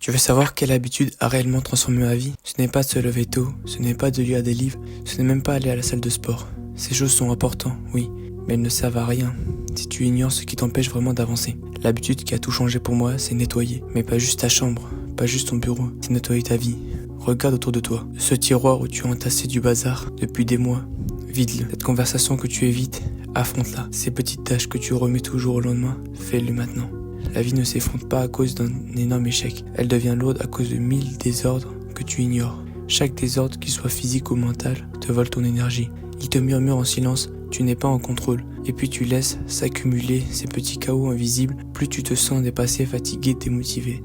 Tu veux savoir quelle habitude a réellement transformé ma vie? Ce n'est pas de se lever tôt, ce n'est pas de lire des livres, ce n'est même pas aller à la salle de sport. Ces choses sont importantes, oui, mais elles ne servent à rien si tu ignores ce qui t'empêche vraiment d'avancer. L'habitude qui a tout changé pour moi, c'est nettoyer. Mais pas juste ta chambre, pas juste ton bureau, c'est nettoyer ta vie. Regarde autour de toi. Ce tiroir où tu as entassé du bazar depuis des mois, vide-le. Cette conversation que tu évites, affronte-la. Ces petites tâches que tu remets toujours au lendemain, fais-le maintenant. La vie ne s'effondre pas à cause d'un énorme échec. Elle devient lourde à cause de 1000 désordres que tu ignores. Chaque désordre, qu'il soit physique ou mental, te vole ton énergie. Il te murmure en silence, tu n'es pas en contrôle. Et puis tu laisses s'accumuler ces petits chaos invisibles, plus tu te sens dépassé, fatigué, démotivé.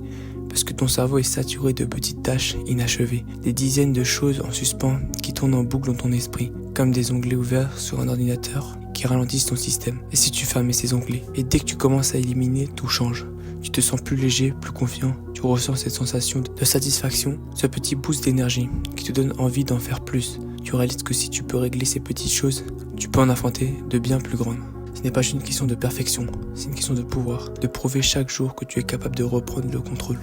Parce que ton cerveau est saturé de petites tâches inachevées. Des dizaines de choses en suspens qui tournent en boucle dans ton esprit, comme des onglets ouverts sur un ordinateur qui ralentissent ton système. Et si tu fermais ces onglets? Et dès que tu commences à éliminer, tout change. Tu te sens plus léger, plus confiant. Tu ressens cette sensation de satisfaction, ce petit boost d'énergie qui te donne envie d'en faire plus. Tu réalises que si tu peux régler ces petites choses, tu peux en affronter de bien plus grandes. Ce n'est pas juste une question de perfection, c'est une question de pouvoir, de prouver chaque jour que tu es capable de reprendre le contrôle.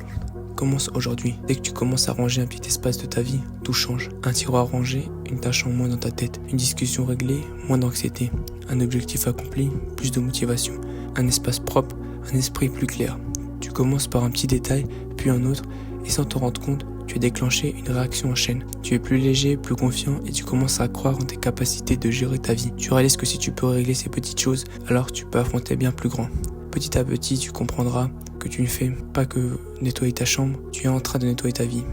Commence aujourd'hui. Dès que tu commences à ranger un petit espace de ta vie, tout change. Un tiroir rangé, une tâche en moins dans ta tête. Une discussion réglée, moins d'anxiété. Un objectif accompli, plus de motivation. Un espace propre, un esprit plus clair. Tu commences par un petit détail, puis un autre, et sans te rendre compte, tu as déclenché une réaction en chaîne. Tu es plus léger, plus confiant, et tu commences à croire en tes capacités de gérer ta vie. Tu réalises que si tu peux régler ces petites choses, alors tu peux affronter bien plus grand. Petit à petit, tu comprendras que tu ne fais pas que nettoyer ta chambre, tu es en train de nettoyer ta vie.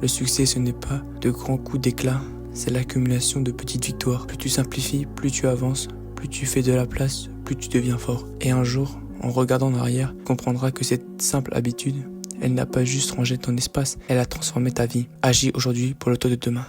Le succès, ce n'est pas de grands coups d'éclat, c'est l'accumulation de petites victoires. Plus tu simplifies, plus tu avances, plus tu fais de la place, plus tu deviens fort. Et un jour, en regardant en arrière, tu comprendras que cette simple habitude, elle n'a pas juste rangé ton espace, elle a transformé ta vie. Agis aujourd'hui pour le toi de demain.